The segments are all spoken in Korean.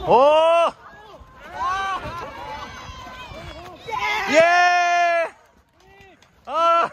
오! 예! 아!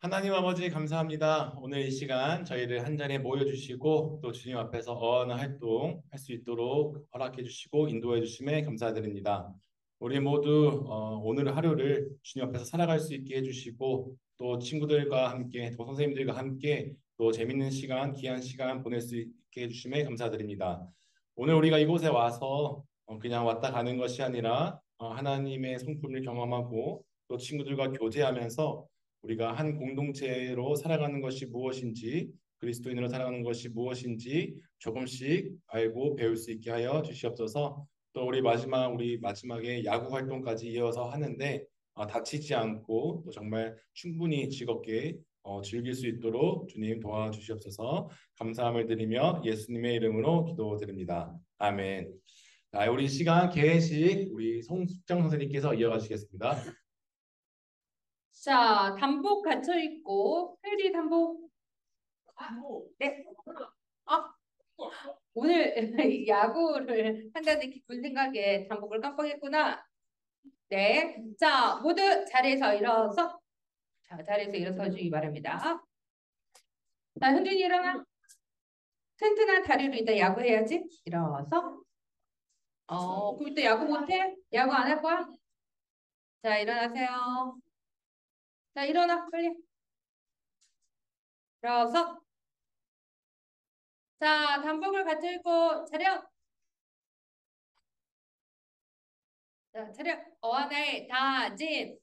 하나님 아버지 감사합니다. 오늘 이 시간 저희를 한 자리에 모여주시고 또 주님 앞에서 어언 활동 할 수 있도록 허락해 주시고 인도해 주심에 감사드립니다. 우리 모두 오늘 하루를 주님 앞에서 살아갈 수 있게 해주시고 또 친구들과 함께 또 선생님들과 함께 또 재밌는 시간, 귀한 시간 보낼 수 있게 해주심에 감사드립니다. 오늘 우리가 이곳에 와서 그냥 왔다 가는 것이 아니라 하나님의 성품을 경험하고 또 친구들과 교제하면서 우리가 한 공동체로 살아가는 것이 무엇인지, 그리스도인으로 살아가는 것이 무엇인지 조금씩 알고 배울 수 있게 하여 주시옵소서. 또 우리 마지막에 야구 활동까지 이어서 하는데 다치지 않고 또 정말 충분히 즐겁게 즐길 수 있도록 주님 도와주시옵소서. 감사함을 드리며 예수님의 이름으로 기도드립니다. 아멘. 자, 우리 시간 개회식 우리 송숙정 선생님께서 이어가시겠습니다. 자, 단복 갇혀 있고 페리 단복. 네. 오늘 야구를 한다는 기쁜 생각에 단복을 깜빡했구나. 네. 자, 모두 자리에서 일어서. 자, 자리에서 일어서 주기 바랍니다. 자, 현준이 일어나. 튼튼한 다리로 이따 야구해야지. 일어서. 그럼 이따 야구 못해? 야구 안 할 거야? 자, 일어나세요. 자, 일어나 빨리. 일어서. 자, 단복을 갖춰 입고 차렷. 자, 차렷. 어안을 다짐.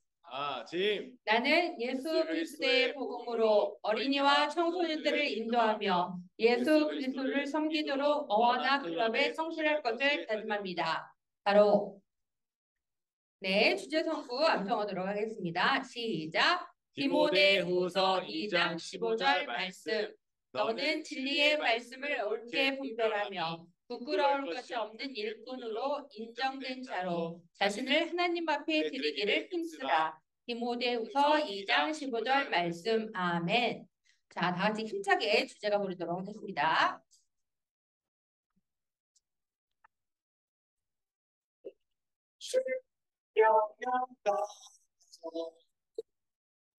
나는 예수 그리스도의 복음으로 어린이와 청소년들을 인도하며 예수 그리스도를 섬기도록 어원과 클럽에 성실할 것을 다짐합니다. 바로 네, 주제 선구 암송하도록 하겠습니다. 시작. 디모데후서 2장 15절 말씀. 너는 진리의 말씀을 옳게 분별하며 부끄러울 것이 없는 일꾼으로 인정된 자로 자신을 하나님 앞에 드리기를 힘쓰라. 디모데후서 2장 15절 말씀. 아멘. 자, 다 같이 힘차게 주제가 부르도록 하겠습니다.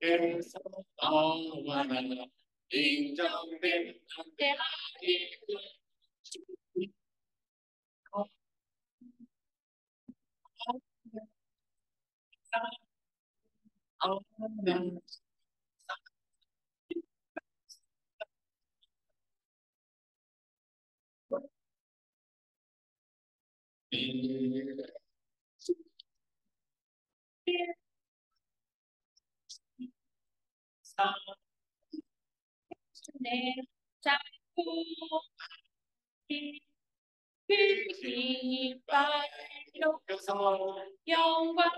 에서 너와 나 인정된 상대하기 네, 짧고 길 빨로 영광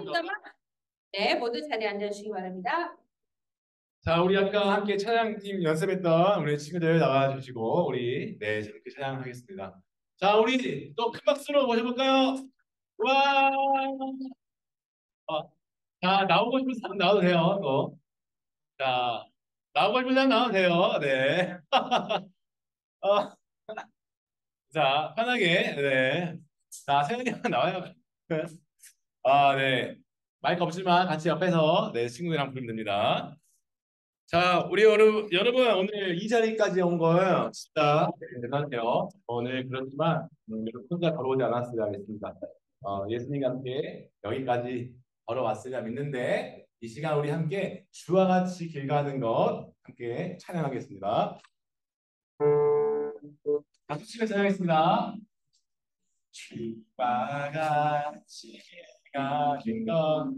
잠깐만. 네, 모두 자리에 앉아주시기 바랍니다. 자, 우리 아까 함께 찬양팀 연습했던 우리 친구들 나와주시고 우리 재밌게 찬양하겠습니다. 자, 우리 또 큰 박수로 모셔볼까요? 와! 자, 나오고 싶은 사람 나와도 돼요. 또. 자, 나오고 싶은 사람 나와도 돼요. 네. 어, 자, 편하게. 네. 자, 세연이만 나와요. 네. 마이크 없지만 같이 옆에서 친구들이랑 부르면 됩니다. 자, 우리 여러분 오늘 이 자리까지 온 걸 진짜 대단해요. 오늘 그렇지만 여러분 혼자 걸어오지 않았으려 하겠습니다. 예수님과 함께 여기까지 걸어왔으려 믿는데 이 시간 우리 함께 주와 같이 길 가는 것 함께 찬양하겠습니다. 박수 치며 찬양하겠습니다. 주와 같이 길 가는 것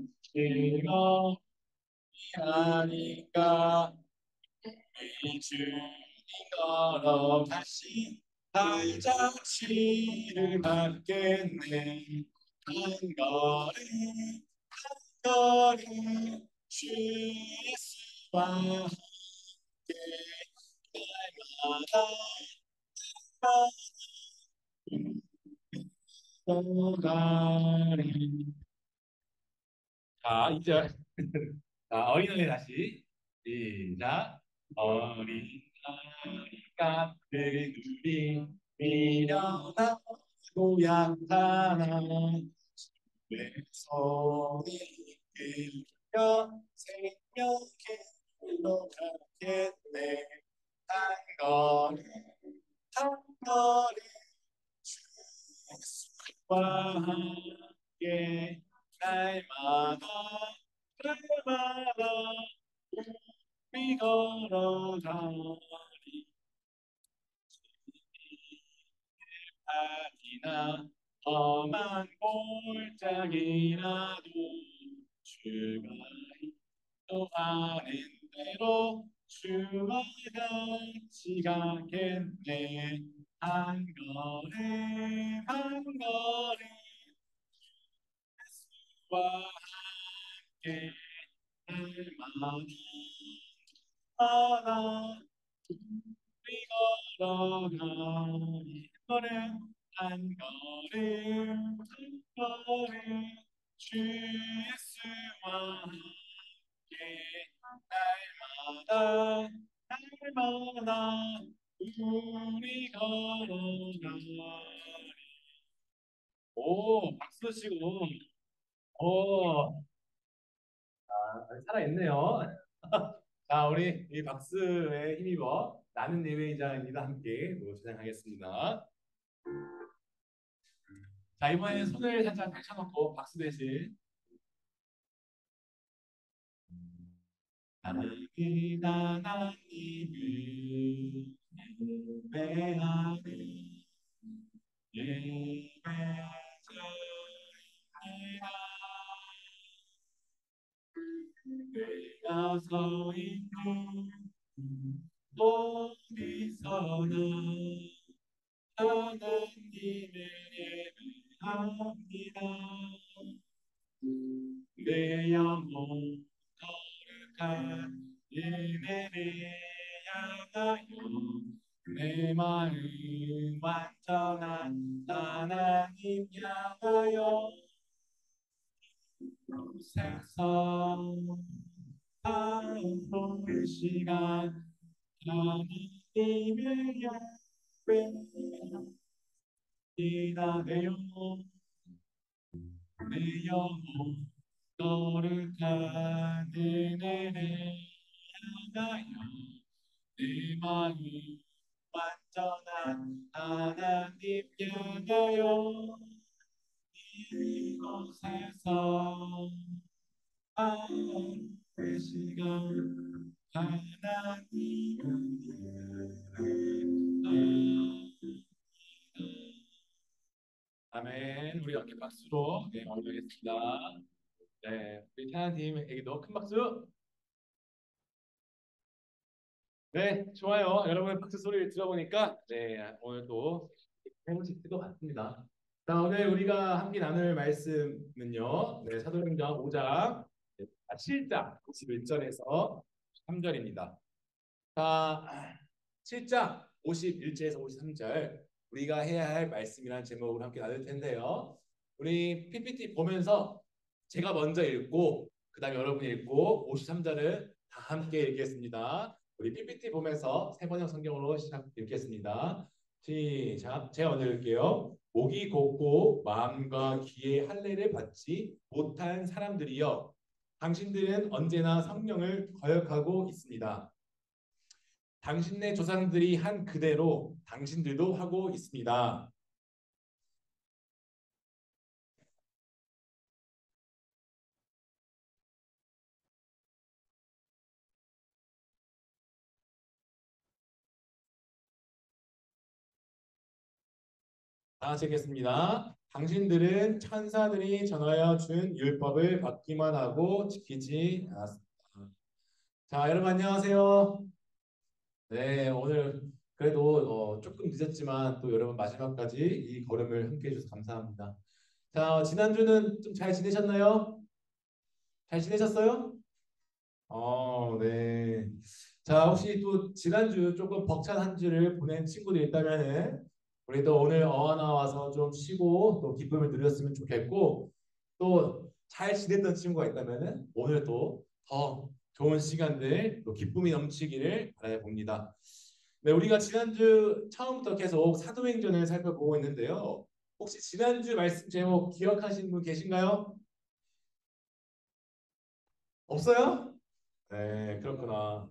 즐거우니까 우리 주님 걸어 다시 발자취를 밟겠네. 한 걸음 한 걸음 주 예수와 함께 날마다 떠가리. 자, 이제 자, 어린아이 다시 시작. 어린아이가 큰 우리 미련하고 약한 내 손이 끌려 생명의 길로 가겠네. 한 걸음 한 걸음 주와 함께 날마다 날마다 우리 걸어가리. 아니나 험한 골짜기라도 주가 인도하는 대로 주와 같이 가겠네. 한 걸음 한 걸음 예수와 함께 날마다 우리 걸어가리. 한 걸음 한 걸음 주 예수와 함께 날마다 날마다 우리 걸어가리. 오, 박수 치고. 오, 살아있네요. 자, 우리 이 박수에 힘입어 나는 예배이자입니다. 함께 찬양하겠습니다. 자, 이번에는 손을 살짝 펼쳐놓고 박수 대신 하나님 하나님을 예배하는 예배자입니다. 내가 서 있는 어디서나 하나님을 예배합니다. 내 영혼 거룩한 은혜를 향하여 내 마음 완전한 하나님 향하여 세상 하루 시간 하나님의 예배이다. 내 영혼 거룩한 은혜를 향하여 내 마음 완전한 하나님 향하여 이곳에서 하루의 시간 하나님을 예배합니다. 아멘. 우리 어깨 박수로 마무리하겠습니다. 네, 우리 태아님에게도 큰 박수. 네, 좋아요. 여러분의 박수 소리를 들어보니까 오늘도 해보실 것 같습니다. 자, 오늘 우리가 함께 나눌 말씀은요. 사도행전 5장 7장 51절에서 3절입니다. 자, 7장 51절에서 53절 우리가 해야 할 말씀이라는 제목으로 함께 나눌 텐데요. 우리 PPT 보면서 제가 먼저 읽고 그다음에 여러분이 읽고 53절을 다 함께 읽겠습니다. 우리 PPT 보면서 세 번역 성경으로 시작 읽겠습니다. 시작. 제가 먼저 읽을게요. 목이 곧고 마음과 귀의 할례를 받지 못한 사람들이여, 당신들은 언제나 성령을 거역하고 있습니다. 당신네 조상들이 한 그대로 당신들도 하고 있습니다. 다 같이 읽겠습니다. 당신들은 천사들이 전하여 준 율법을 받기만 하고 지키지 않았습니다. 자, 여러분 안녕하세요. 네, 오늘 그래도 조금 늦었지만 또 여러분 마지막까지 이 걸음을 함께 해주셔서 감사합니다. 자, 지난주는 좀 잘 지내셨나요? 잘 지내셨어요? 네. 자, 혹시 또 지난주 조금 벅찬 한 주를 보낸 친구들 있다면은 우리 또 오늘 어하나 와서 좀 쉬고 또 기쁨을 누렸으면 좋겠고 또 잘 지냈던 친구가 있다면은 오늘 또 더 좋은 시간들 또 기쁨이 넘치기를 바라봅니다. 네, 우리가 지난주 처음부터 계속 사도행전을 살펴보고 있는데요. 혹시 지난주 말씀 제목 기억하시는 분 계신가요? 없어요? 네, 그렇구나.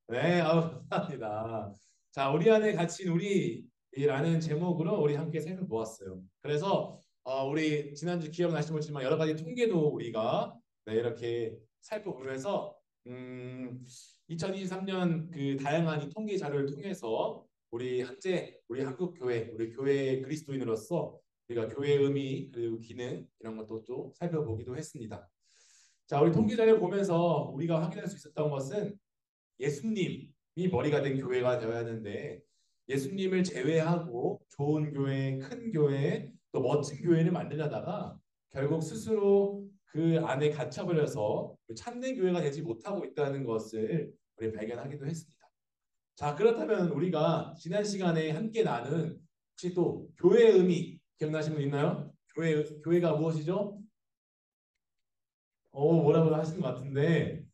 네, 감사합니다. 자, 우리 안에 갇힌 우리라는 제목으로 우리 함께 살펴보았어요. 그래서 우리 지난주 기억나시겠지만 여러 가지 통계도 우리가 네, 이렇게 살펴보면서 2023년 그 다양한 이 통계 자료를 통해서 우리 현재 우리 한국 교회, 우리 교회 그리스도인으로서 우리가 교회의 의미 그리고 기능 이런 것도 좀 살펴보기도 했습니다. 자, 우리 통계 자료 보면서 우리가 확인할 수 있었던 것은 예수님이 머리가 된 교회가 되어야 하는데 예수님을 제외하고 좋은 교회, 큰 교회, 또 멋진 교회를 만들려다가 결국 스스로 그 안에 갇혀버려서 참된 교회가 되지 못하고 있다는 것을 우리 발견하기도 했습니다. 자, 그렇다면 우리가 지난 시간에 함께 나눈 혹시 또 교회의 의미 기억나시는 분 있나요? 교회가 무엇이죠? 뭐라고 하신 것 같은데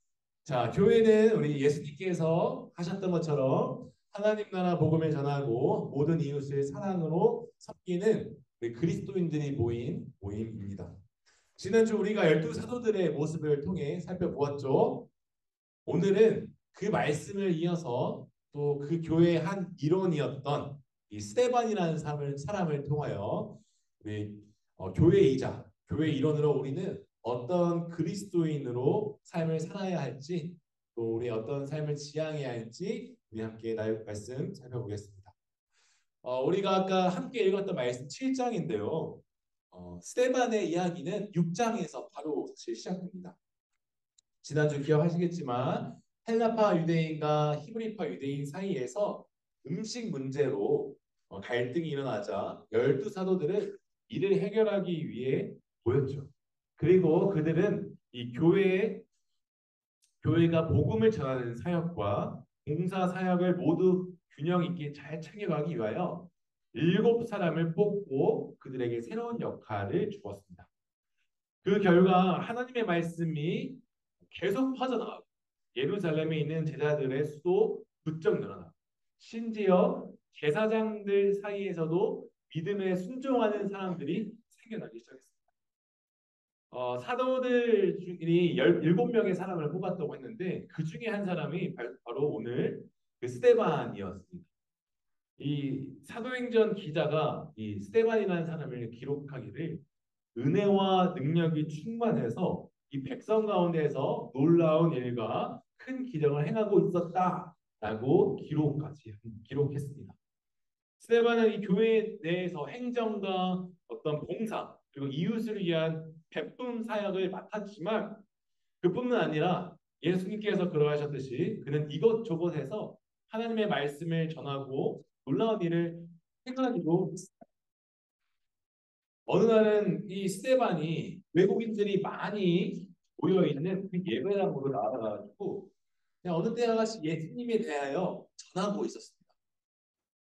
자, 교회는 우리 예수님께서 하셨던 것처럼 하나님 나라 복음을 전하고 모든 이웃을 사랑으로 섬기는 우리 그리스도인들이 모인 모임입니다. 지난주 우리가 열두 사도들의 모습을 통해 살펴보았죠. 오늘은 그 말씀을 이어서 또 그 교회의 한 일원이었던 이 스데반이라는 사람을 통하여 우리 교회이자 교회 일원으로 우리는 어떤 그리스도인으로 삶을 살아야 할지 또 우리 어떤 삶을 지향해야 할지 우리 함께 말씀 살펴보겠습니다. 우리가 아까 함께 읽었던 말씀 7장인데요. 스데반의 이야기는 6장에서 바로 사실 시작됩니다. 지난주 기억하시겠지만 헬라파 유대인과 히브리파 유대인 사이에서 음식 문제로 갈등이 일어나자 열두 사도들은 이를 해결하기 위해 모였죠. 그리고 그들은 이 교회가 복음을 전하는 사역과 봉사 사역을 모두 균형 있게 잘 챙겨가기 위하여 일곱 사람을 뽑고 그들에게 새로운 역할을 주었습니다. 그 결과 하나님의 말씀이 계속 퍼져나가고 예루살렘에 있는 제자들의 수도 부쩍 늘어나고 심지어 제사장들 사이에서도 믿음에 순종하는 사람들이 생겨나기 시작했습니다. 사도들이 17명의 사람을 뽑았다고 했는데 그 중에 한 사람이 바로 오늘 그 스데반이었습니다. 이 사도행전 기자가 이 스데반이라는 사람을 기록하기를 은혜와 능력이 충만해서 이 백성 가운데서 놀라운 일과 큰 기적을 행하고 있었다라고 기록했습니다. 스데반은 이 교회 내에서 행정과 어떤 봉사 그리고 이웃을 위한 베품 사역을 맡았지만 그뿐만 아니라 예수님께서 그러하셨듯이 그는 이것저것에서 하나님의 말씀을 전하고 놀라운 일을 행하기도 했습니다. 어느 날은 이 스데반이 외국인들이 많이 모여 있는 그 예배당으로 나아가가지고 그냥 어느 때와 같이 예수님에 대하여 전하고 있었습니다.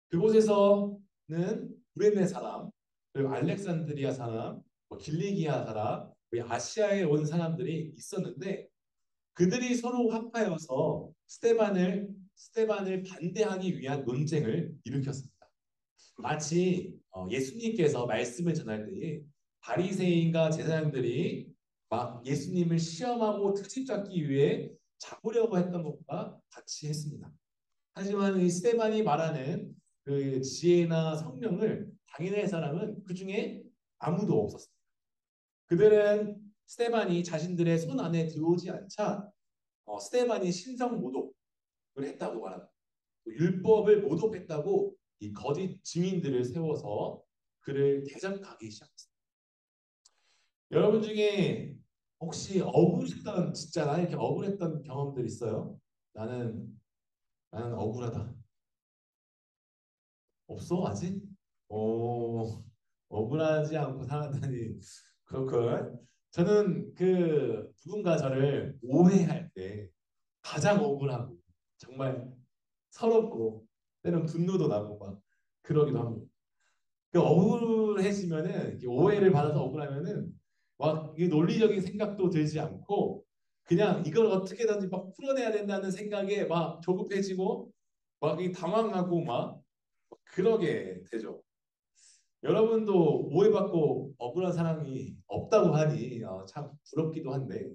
그곳에서는 구레네 사람, 그리고 알렉산드리아 사람, 길리기아 사람, 그리고 아시아에 온 사람들이 있었는데 그들이 서로 합하여서 스테반을 반대하기 위한 논쟁을 일으켰습니다. 마치 예수님께서 말씀을 전할 때에 바리새인과 제사장들이 막 예수님을 시험하고 트집 잡기 위해 잡으려고 했던 것과 같이 했습니다. 하지만 이 스테반이 말하는 그 지혜나 성령을 당연할 사람은 그 중에 아무도 없었습니다. 그들은 스테반이 자신들의 손 안에 들어오지 않자 스테반이 신성 모독을 했다고 말합니다. 율법을 모독했다고 이 거짓 증인들을 세워서 그를 대적하기 시작했습니다. 여러분 중에 혹시 억울했던 진짜 나 이렇게 억울했던 경험들 있어요? 나는 억울하다. 없어 아직? 억울하지 않고 살았다니 그렇군. 저는 그 누군가 저를 오해할 때 가장 억울하고 정말 서럽고 때는 분노도 나고 막 그러기도 합니다. 그 억울해지면은 이렇게 오해를 받아서 억울하면은 막 이 논리적인 생각도 들지 않고 그냥 이걸 어떻게든지 막 풀어내야 된다는 생각에 막 조급해지고 막 당황하고 막 그러게 되죠. 여러분도 오해받고 억울한 사람이 없다고 하니 참 부럽기도 한데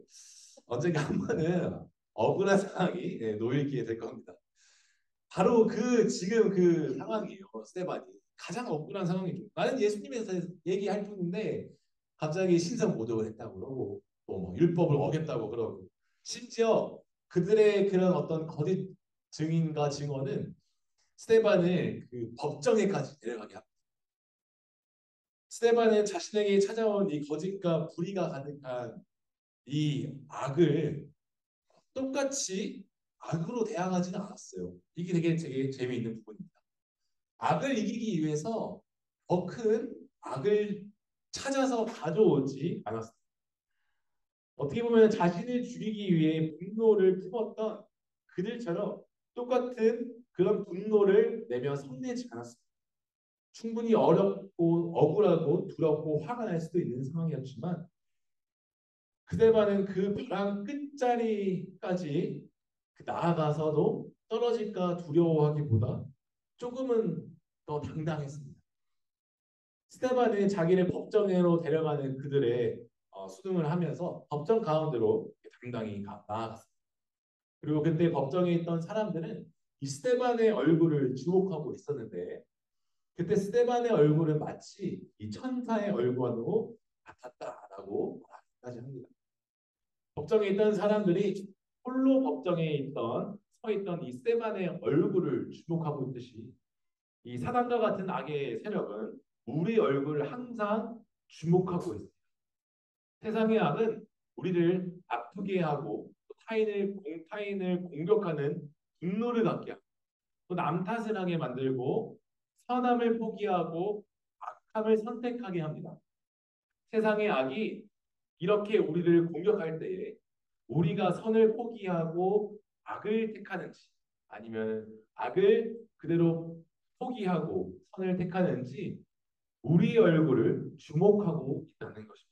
언젠가 한 번은 억울한 상황이 놓이게 될 겁니다. 바로 그 지금 그 상황이에요. 스테반이 가장 억울한 상황이죠. 나는 예수님에 대해서 얘기할 뿐인데 갑자기 신성 모독을 했다고 그러고 또뭐 율법을 어겼다고 그러고 심지어 그들의 그런 어떤 거짓 증인과 증언은 스테반을 그 법정에까지 데려가게 합니다. 스테반은 자신에게 찾아온 이 거짓과 불의가 가득한 이 악을 똑같이 악으로 대항하지는 않았어요. 이게 되게 재미있는 부분입니다. 악을 이기기 위해서 더 큰 악을 찾아서 가져오지 않았습니다. 어떻게 보면 자신을 죽이기 위해 분노를 품었던 그들처럼 똑같은 그런 분노를 내며 성내지 않았습니다. 충분히 어렵고 억울하고 두렵고 화가 날 수도 있는 상황이었지만 그대만은 그 벼랑 끝자리까지 나아가서도 떨어질까 두려워하기보다 조금은 더 당당했습니다. 스테반은 자기를 법정으로 데려가는 그들의 수등을 하면서 법정 가운데로 당당히 나아갔습니다. 그리고 그때 법정에 있던 사람들은 이 스테반의 얼굴을 주목하고 있었는데 그때 스테반의 얼굴은 마치 이 천사의 얼굴로 같았다라고 말하기까지 합니다. 법정에 있던 사람들이 홀로 법정에 서 있던 이 스테반의 얼굴을 주목하고 있듯이 이 사단과 같은 악의 세력은 우리 얼굴을 항상 주목하고 있습니다. 세상의 악은 우리를 아프게 하고 타인을 공격하는 분노를 갖게 하고 또 남 탓을 하게 만들고 선함을 포기하고 악함을 선택하게 합니다. 세상의 악이 이렇게 우리를 공격할 때에 우리가 선을 포기하고 악을 택하는지 아니면 악을 그대로 포기하고 선을 택하는지 우리 얼굴을 주목하고 있다는 것입니다.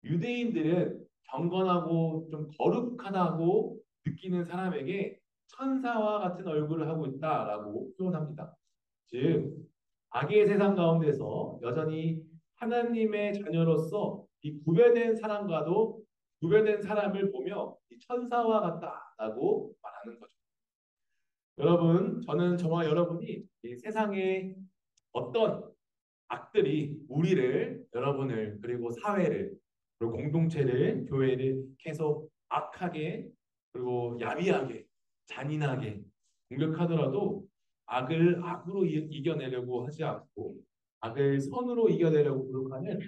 유대인들은 경건하고 좀 거룩하다고 느끼는 사람에게 천사와 같은 얼굴을 하고 있다라고 표현합니다. 즉 악의 세상 가운데서 여전히 하나님의 자녀로서 이 구별된 사람과도 구별된 사람을 보며 이 천사와 같다라고 말하는 거죠. 여러분, 저는 저와 여러분이 이 세상의 어떤 악들이 우리를, 여러분을, 그리고 사회를, 그리고 공동체를, 교회를 계속 악하게, 그리고 야비하게, 잔인하게 공격하더라도 악을 악으로 이겨내려고 하지 않고 악을 선으로 이겨내려고 노력하는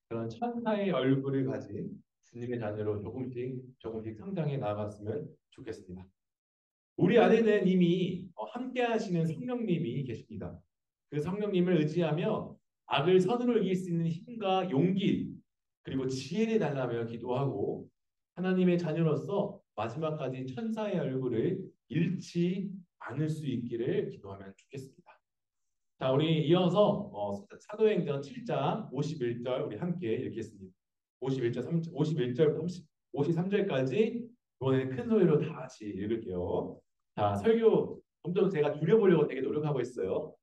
그런 천사의 얼굴을 가진 주님의 자녀로 조금씩 성장해 나아갔으면 좋겠습니다. 우리 안에는 이미 함께 하시는 성령님이 계십니다. 그 성령님을 의지하며 악을 선으로 이길 수 있는 힘과 용기 그리고 지혜를 달라며 기도하고 하나님의 자녀로서 마지막까지 천사의 얼굴을 잃지 않을 수 있기를 기도하면 좋겠습니다. 자, 우리 이어서 사도행전 7장 51절 우리 함께 읽겠습니다. 51절부터 53절까지 이번에는 큰 소리로 다 같이 읽을게요. 자, 설교 점점 제가 줄여보려고 되게 노력하고 있어요.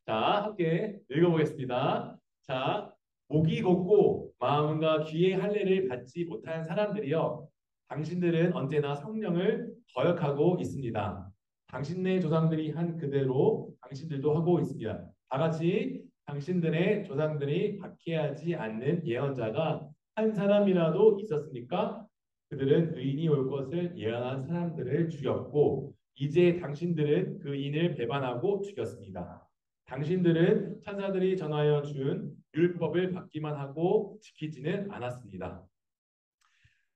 자, 함께 읽어보겠습니다. 자, 목이 곧고 마음과 귀의 할례를 받지 못한 사람들이여, 당신들은 언제나 성령을 거역하고 있습니다. 당신네 조상들이 한 그대로 당신들도 하고 있습니다. 다 같이 당신들의 조상들이 박해하지 않는 예언자가 한 사람이라도 있었습니까? 그들은 의인이 올 것을 예언한 사람들을 죽였고 이제 당신들은 그 인을 배반하고 죽였습니다. 당신들은 천사들이 전하여 준 율법을 받기만 하고 지키지는 않았습니다.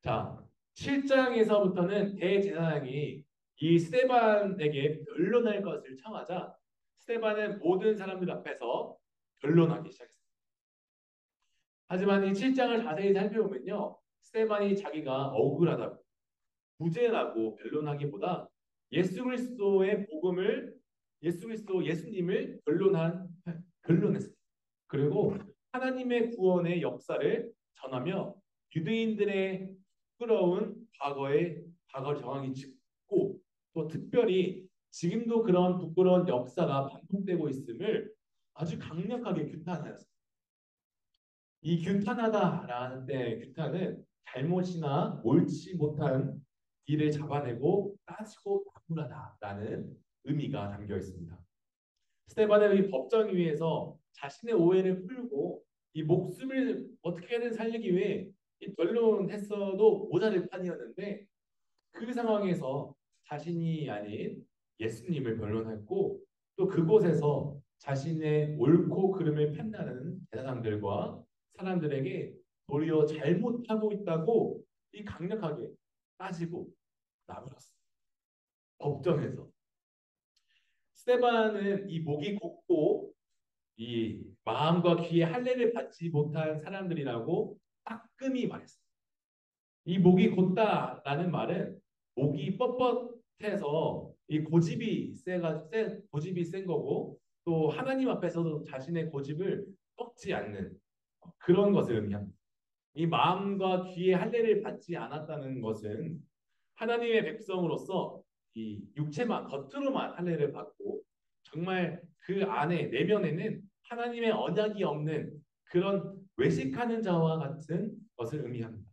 자, 7장에서부터는 대제사장이 이 스데반에게 변론할 것을 청하자 스데반은 모든 사람들 앞에서 변론하기 시작했습니다. 하지만 이 7장을 자세히 살펴보면요. 스데반이 자기가 억울하다고 부재라고 변론하기보다 예수 그리스도의 복음을 예수님을 변론했어요. 그리고 하나님의 구원의 역사를 전하며 유대인들의 부끄러운 과거를 정확히 짚고 또 특별히 지금도 그런 부끄러운 역사가 반복되고 있음을 아주 강력하게 규탄하였습니다. 이 규탄하다라는 때 규탄은 잘못이나 옳지 못한 일을 잡아내고 따지고 나무라다라는 의미가 담겨 있습니다. 스테반은 이 법정 위에서 자신의 오해를 풀고 이 목숨을 어떻게든 살리기 위해 변론했어도 모자를 판이었는데 그 상황에서 자신이 아닌 예수님을 변론했고 또 그곳에서 자신의 옳고 그름을 판단하는 대상들과 사람들에게 도리어 잘못하고 있다고 이 강력하게 따지고 나무랐어요. 법정에서. 스테반은 이 목이 곧고 이 마음과 귀에 할례를 받지 못한 사람들이라고 따끔히 말했어요. 이 목이 곧다라는 말은 목이 뻣뻣해서 이 고집이 센 거고 또 하나님 앞에서도 자신의 고집을 꺾지 않는 그런 것을 의미합니다. 이 마음과 귀에 할례를 받지 않았다는 것은 하나님의 백성으로서 이 육체만 겉으로만 할례를 받고 정말 그 안에 내면에는 하나님의 언약이 없는 그런 외식하는 자와 같은 것을 의미합니다.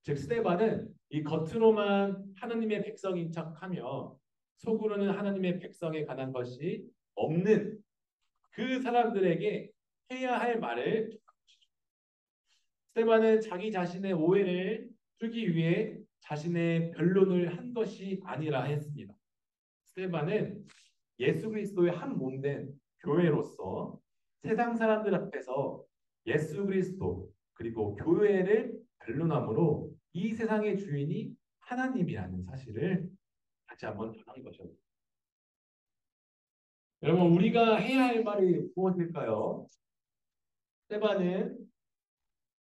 즉 스데반은 이 겉으로만 하나님의 백성인 척하며 속으로는 하나님의 백성에 관한 것이 없는 그 사람들에게 해야 할 말을 스데반은 자기 자신의 오해를 풀기 위해 자신의 변론을 한 것이 아니라 했습니다. 스데반은 예수 그리스도의 한 몸된 교회로서 세상 사람들 앞에서 예수 그리스도 그리고 교회를 변론함으로 이 세상의 주인이 하나님이라는 사실을 다시 한번 전한 것이었습니다. 여러분 우리가 해야 할 말이 무엇일까요?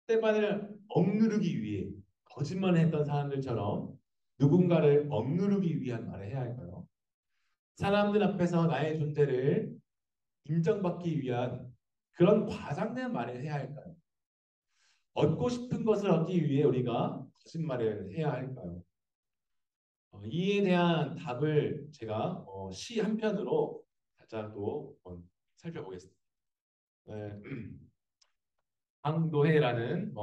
스데반을 억누르기 위해 거짓말을 했던 사람들처럼 누군가를 억누르기 위한 말을 해야 할까요? 사람들 앞에서 나의 존재를 인정받기 위한 그런 과장된 말을 해야 할까요? 얻고 싶은 것을 얻기 위해 우리가 거짓말을 해야 할까요? 이에 대한 답을 제가 시 한 편으로 살짝 또 살펴보겠습니다. 네. 강도해라는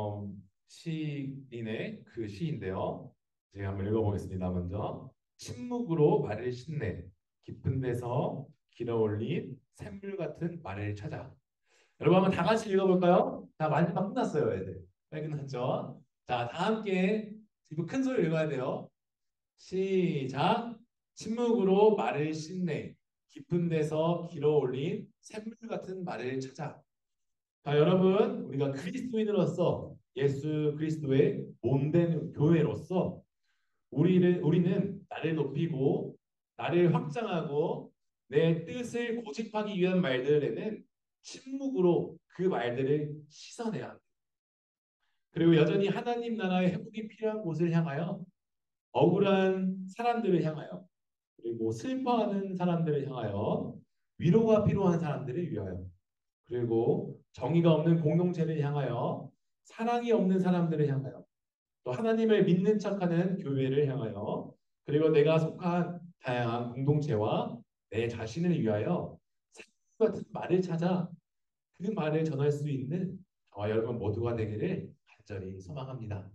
시인의 그 시인데요. 제가 한번 읽어보겠습니다. 먼저 침묵으로 말을 신내 깊은 데서 길어올린 샘물 같은 말을 찾아. 여러분 한번 다 같이 읽어볼까요? 다 마지막 끝났어요, 애들. 빨리 끝났죠? 자, 다 함께 이거 큰 소리 읽어야 돼요. 시작. 침묵으로 말을 신내 깊은 데서 길어올린 샘물 같은 말을 찾아. 자, 여러분, 우리가 그리스도인으로서 예수 그리스도의 몸된 교회로서 우리는 나를 높이고 나를 확장하고 내 뜻을 고집하기 위한 말들에는 침묵으로 그 말들을 씻어내야 합니다. 그리고 여전히 하나님 나라의 회복이 필요한 곳을 향하여 억울한 사람들을 향하여 그리고 슬퍼하는 사람들을 향하여 위로가 필요한 사람들을 위하여 그리고 정의가 없는 공동체를 향하여 사랑이 없는 사람들을 향하여 또 하나님을 믿는 척하는 교회를 향하여 그리고 내가 속한 다양한 공동체와 내 자신을 위하여 사랑 같은 말을 찾아 그 말을 전할 수 있는 저와 여러분 모두가 되기를 간절히 소망합니다.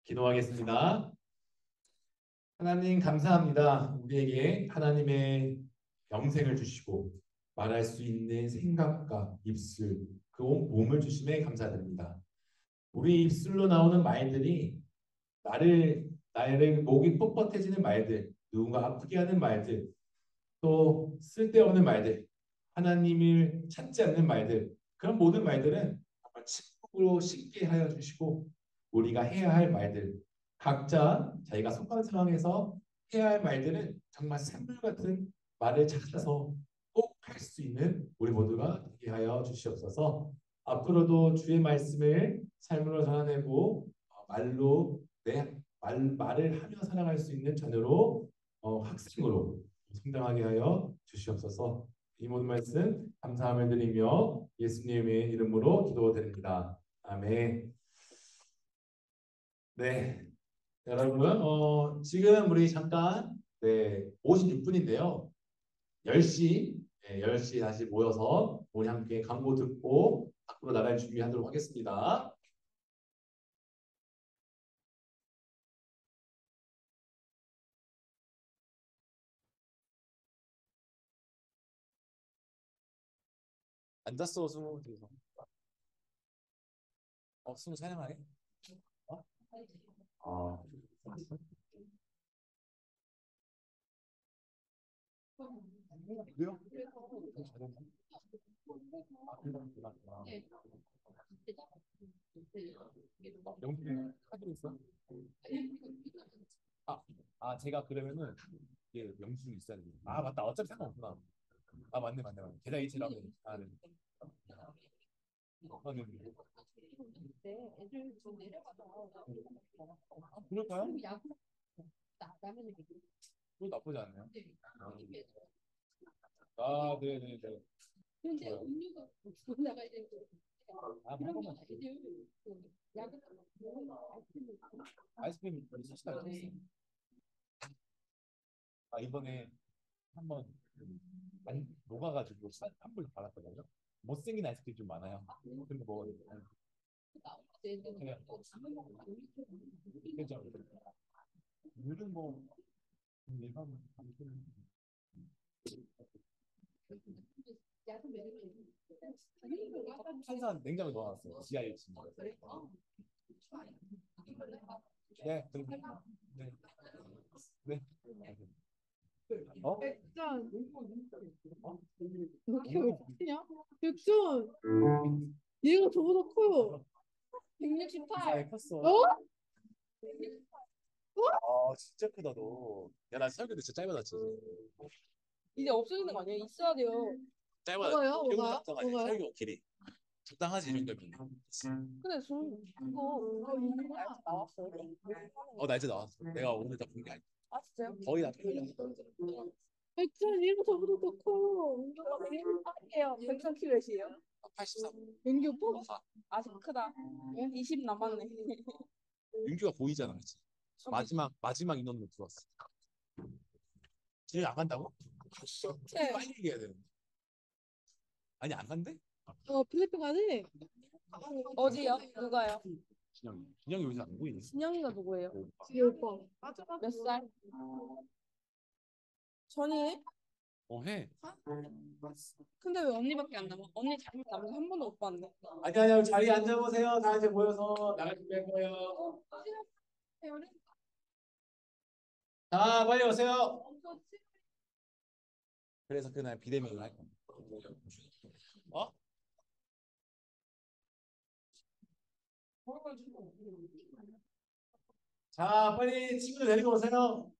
기도하겠습니다. 하나님 감사합니다. 우리에게 하나님의 영생을 주시고 말할 수 있는 생각과 입술, 그 온 몸을 주심에 감사드립니다. 우리 입술로 나오는 말들이 나를 목이 뻣뻣해지는 말들, 누군가 아프게 하는 말들, 또 쓸데없는 말들, 하나님을 찾지 않는 말들, 그런 모든 말들은 정말 침묵으로 쉽게 하여 주시고 우리가 해야 할 말들, 각자 자기가 속한 상황에서 해야 할 말들은 정말 샘물 같은 말을 찾아서 꼭 할 수 있는 우리 모두가 되게 하여 주시옵소서. 앞으로도 주의 말씀을 삶으로 전해내고 말로 내 말을 하며 살아갈 수 있는 자녀로 학생으로 성장하게 하여 주시옵소서. 이 모든 말씀 감사함을 드리며 예수님의 이름으로 기도드립니다. 아멘. 네, 여러분, 지금 우리 잠깐 56분인데요. 10시, 10시 다시 모여서 우리 함께 광고 듣고 밖으로 나갈 준비하도록 하겠습니다. 앉았어, 스무 뒤에서. 스무 사냥하게? 어? 아, 그래요? 영필 카드 있어? 아, 제가 그러면은 이게 영수증 있어야 돼. 맞다. 어차피 상관없구나. 맞네. 계좌 이체라면. 네. 네. 그럴까요? 그거 나쁘지 않네요. 네네네. 좋아요. 한 번만 아이스크림 있으시다 그랬어요. 이번에 한번 녹아가지고 환불 받았거든요. 못생긴 아이스크림 좀 많아요. 그런 거 먹어도 돼요. 그냥 괜찮아요. 요즘 뭐 일반 탄산 냉장고에 넣어놨어요. 지하 1층. 네, 네, 네. 백전 이렇게 왜 크냐? 백전 얘가 저보다 커요. 168. 컸어. 어? 진짜 크다 너. 야, 나 설교도 진짜 짧아졌지. 이제 없어지는 거 아니에요? 있어야 돼요. 짧아. 뭐가요? 태국 뭐가요? 작가가 아니야. 뭐가요? 설교 길이. 적당하지 이 정도면. 근데 저는 이거 이미 나왔어요. 날짜 나왔어. 내가 오늘 다 본 게 아니야. 진짜요? 거의 다 틀려. 백전 얘가 저보다 더 커. 할게요. 백전 키몇이에요? 83. 연기 오빠? 아직 크다. 20 남았네. 윤규가 보이잖아, 그치? 마지막 인원으로 들어왔어. 진영이 안 간다고? 갔어. 네. 빨리 얘기해야 되는데. 아니 안 간대? 필리핀 가네. 어디요? 누가요? 진영이 여기서 안 보이네. 진영이가 누구예요? 진영 오빠. 몇 살? 전이 해. 근데 왜 언니밖에 안 남아? 언니 잘못 남아서 한 번도 못 봤네. 아니야, 자리에 앉아보세요. 다 이제 모여서 나갈 준비할 거예요. 자, 빨리 오세요. 그래서 그날 비대면을 할 겁니다. 어? 자, 빨리 친구들 데리고 오세요.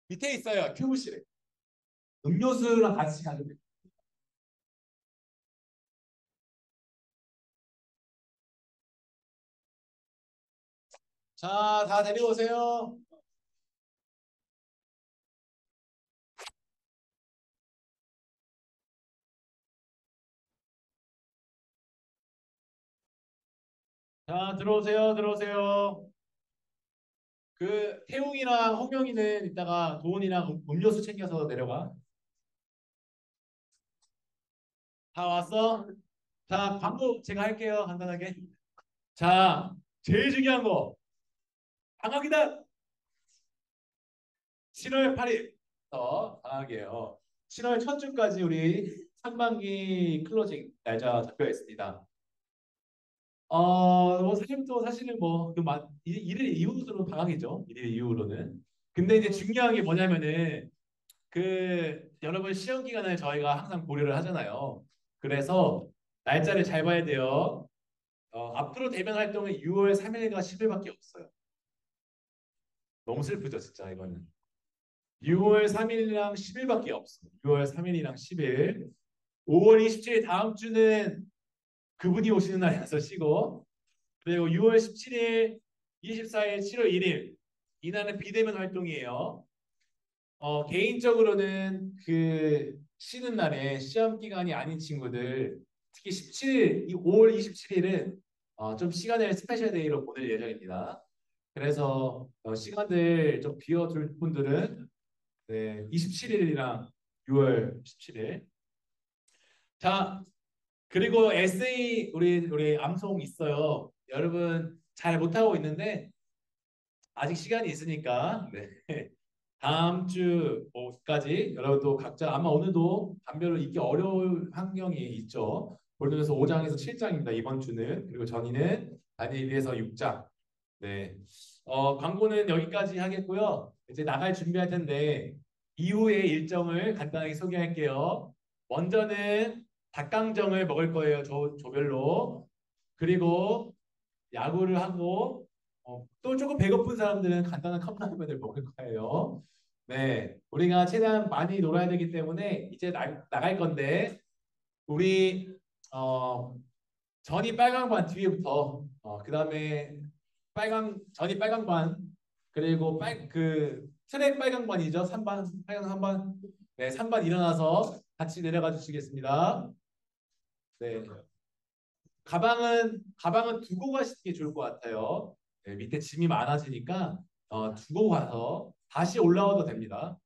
밑에 있어요. 큐브실에. 음료수랑 같이 가면 돼요. 자, 다 데리고 오세요. 자, 들어오세요. 그 태웅이랑 홍영이는 이따가 도훈이랑 음료수 챙겨서 내려가. 다 왔어? 자, 광고 제가 할게요. 간단하게. 자, 제일 중요한 거. 방학이다. 7월 8일부터 방학이에요. 7월 첫 주까지 우리 상반기 클로징 날짜 잡혀 있습니다. 뭐 사실은 뭐 일일 이후로는 방학이죠. 일일 이후로는. 근데 이제 중요한 게 뭐냐면은 여러분 시험 기간을 저희가 항상 고려를 하잖아요. 그래서 날짜를 잘 봐야 돼요. 앞으로 대면 활동은 6월 3일과 10일밖에 없어요. 너무 슬프죠, 진짜 이거는. 6월 3일이랑 10일밖에 없어. 6월 3일이랑 10일. 5월 27일 다음 주는 그분이 오시는 날이라서 쉬고, 그리고 6월 17일, 24일, 7월 1일 이날은 비대면 활동이에요. 개인적으로는 그 쉬는 날에 시험 기간이 아닌 친구들, 특히 17일, 5월 27일은 좀 시간을 스페셜 데이로 보낼 예정입니다. 그래서 시간들 좀 비워둘 분들은 네, 27일이랑 6월 17일. 자, 그리고 에세이 우리 암송 있어요. 여러분 잘 못하고 있는데 아직 시간이 있으니까 네. 다음 주까지 여러분도 각자 아마 오늘도 반별로 읽기 어려울 환경이 있죠. 골든에서 5장에서 7장입니다. 이번 주는. 그리고 전이는 다니엘에서 6장. 네. 광고는 여기까지 하겠고요. 이제 나갈 준비할 텐데 이후의 일정을 간단하게 소개할게요. 먼저는 닭강정을 먹을 거예요. 조별로. 그리고 야구를 하고 또 조금 배고픈 사람들은 간단한 컵라면을 먹을 거예요. 네, 우리가 최대한 많이 놀아야 되기 때문에 이제 나갈 건데 우리 어, 전이 빨강반 뒤에부터 그다음에 전이 빨강반 그리고 그 트랙 빨강반이죠. 3반 빨강 3반 네 3반 일어나서 같이 내려가 주시겠습니다. 네. 가방은 두고 가시는 게 좋을 것 같아요. 네, 밑에 짐이 많아지니까 두고 가서 다시 올라와도 됩니다.